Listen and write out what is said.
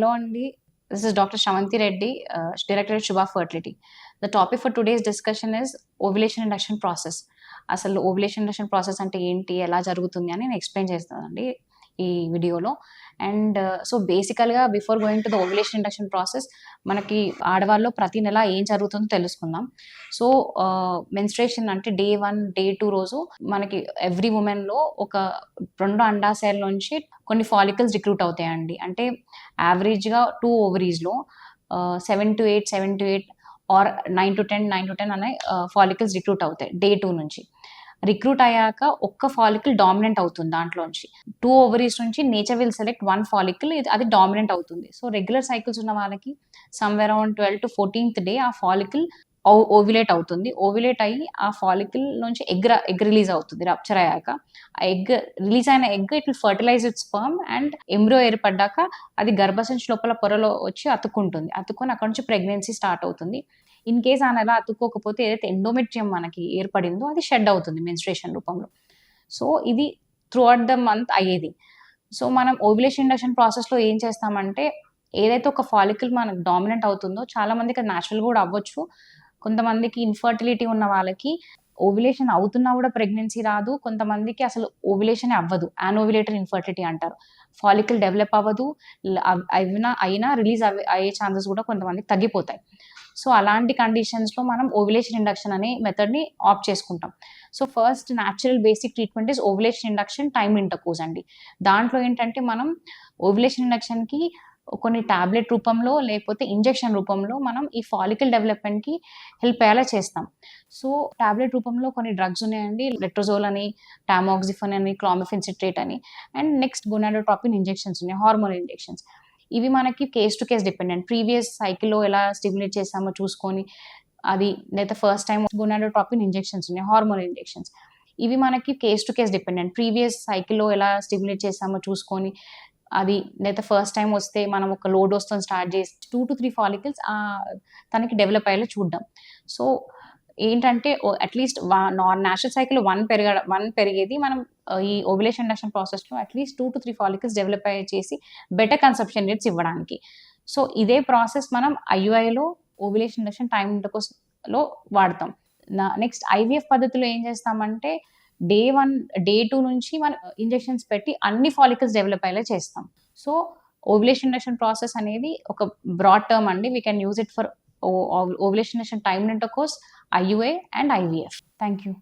Hello, Andy. This is Dr. Shamanti Reddy, Director at Shubha Fertility. The topic for today's discussion is ovulation induction process. అసలు ovulation induction process అంటే ఏంటి, ఎలా జరుగుతుంది అని నేను explain చేస్తానండి ఈ వీడియోలో. అండ్ సో బేసికల్గా before going to the ovulation induction process, మనకి ఆడవాళ్ళలో ప్రతి నెల ఏం జరుగుతుందో తెలుసుకుందాం. సో మెన్స్ట్రేషన్ అంటే డే 1, డే 2 రోజు మనకి ఎవ్రీ ఉమెన్లో ఒక 2 అండాశయాల నుంచి కొన్ని ఫాలికల్స్ రిక్రూట్ అవుతాయండి. అంటే యావరేజ్గా 2 ఓవరీస్లో 7 to 8 ఆర్ 9 to 10 అనే ఫాలికల్స్ రిక్రూట్ అవుతాయి డే 2 నుంచి. రిక్రూట్ అయ్యాక ఒక్క ఫాలికల్ డామినెంట్ అవుతుంది దాంట్లోంచి. 2 ఓవరీస్ నుంచి నేచర్ విల్ సెలెక్ట్ 1 ఫాలికల్, అది డామినెంట్ అవుతుంది. సో రెగ్యులర్ సైకిల్స్ ఉన్న వాళ్ళకి somewhere around 12 to 14th day ఆ ఫాలికల్ ఓవ్యులేట్ అవుతుంది. ఓవ్యులేట్ అయ్యి ఆ ఫాలికల్ నుంచి ఎగ్ రిలీజ్ అవుతుంది. రప్చర్ అయ్యాక ఆ ఎగ్ రిలీజ్ అయిన egg it will fertilize it sperm and embryo ఏర్పడ్డాక అది గర్భసంచి లోపల పొరలో వచ్చి అతుక్కుంటుంది. అతుక్కొని అక్కడ నుంచి ప్రెగ్నెన్సీ స్టార్ట్ అవుతుంది. ఇన్ కేస్ ఆ నెల అతుక్కోకపోతే ఏదైతే ఎండోమెట్రియం మనకి ఏర్పడిందో అది షెడ్ అవుతుంది మెన్స్ట్రేషన్ రూపంలో. సో ఇది త్రూ అవుట్ ద మంత్ అయ్యేది. సో మనం ఓవ్యులేషన్ ఇండక్షన్ ప్రాసెస్లో ఏం చేస్తామంటే, ఏదైతే ఒక ఫాలికల్ మనకు డామినెంట్ అవుతుందో, చాలా మందికి అది న్యాచురల్ కూడా అవ్వచ్చు. కొంతమందికి ఇన్ఫర్టిలిటీ ఉన్న వాళ్ళకి ఓవ్యులేషన్ అవుతున్నా కూడా ప్రెగ్నెన్సీ రాదు. కొంతమందికి అసలు ఓవ్యులేషన్ అవ్వదు, యానోవ్యులేటరీ ఇన్ఫర్టిలిటీ అంటారు. ఫాలికల్ డెవలప్ అవ్వదు, అయినా రిలీజ్ అయ్యే ఛాన్సెస్ కూడా కొంతమందికి తగ్గిపోతాయి. సో అలాంటి కండిషన్స్లో మనం ఓవ్యులేషన్ ఇండక్షన్ అనే మెథడ్ని ఆప్ట్ చేసుకుంటాం. So first natural basic treatment is ovulation induction time intercourse అండి. దాంట్లో ఏంటంటే మనం ఓవ్యులేషన్ ఇండక్షన్కి కొన్ని టాబ్లెట్ రూపంలో లేకపోతే ఇంజెక్షన్ రూపంలో మనం ఈ ఫాలికల్ డెవలప్మెంట్కి హెల్ప్ అయ్యేలా చేస్తాం. సో టాబ్లెట్ రూపంలో కొన్ని డ్రగ్స్ ఉన్నాయండి. లెట్రోజోల్ అని, టామోక్సిఫెన్ అని, క్లామిఫెన్ సిట్రేట్ అని, అండ్ నెక్స్ట్ గొనాడోట్రోపిన్ ఇంజెక్షన్స్ ఉన్నాయి, హార్మోన్ ఇంజెక్షన్స్. ఇవి మనకి case to case dependent. Previous సైకిల్లో ఎలా స్టిమ్యులేట్ చేసామో చూసుకొని, అది లేదా ఫస్ట్ టైం గొనాడోట్రోపిన్ ఇంజెక్షన్స్ ఉన్నాయి, హార్మోన్ ఇంజెక్షన్స్. ఇవి మనకి case to case dependent. Previous సైకిల్లో ఎలా స్టిమ్యులేట్ చేసామో చూసుకొని, అది లేదా ఫస్ట్ టైం వస్తే మనం ఒక లో డోస్తో స్టార్ట్ చేసి 2 to 3 ఫాలికల్స్ తనకి డెవలప్ అయ్యేలా చూద్దాం. సో ఏంటంటే అట్లీస్ట్ నేచురల్ సైకిల్ 1 పెరిగేది, మనం ఈ ఓవ్యులేషన్ ఇండక్షన్ ప్రాసెస్లో అట్లీస్ట్ 2 to 3 ఫాలికల్స్ డెవలప్ అయ్యే చేసి బెటర్ కన్సెప్షన్ రేట్స్ ఇవ్వడానికి. సో ఇదే ప్రాసెస్ మనం ఐయుఐలో ఓవ్యులేషన్ ఇండక్షన్ టైమ్ ఇంటర్కోర్స్లో వాడతాం. నెక్స్ట్ ఐవీఎఫ్ పద్ధతిలో ఏం చేస్తామంటే, డే 1, డే 2 నుంచి మనం ఇంజెక్షన్స్ పెట్టి అన్ని ఫాలికల్స్ డెవలప్ అయ్యేలా చేస్తాం. సో ఓవ్యులేషన్ ఇండక్షన్ ప్రాసెస్ అనేది ఒక బ్రాడ్ టర్మ్ అండి. We can use it for ovulation induction time intercourse, IUI and IVF. Thank you.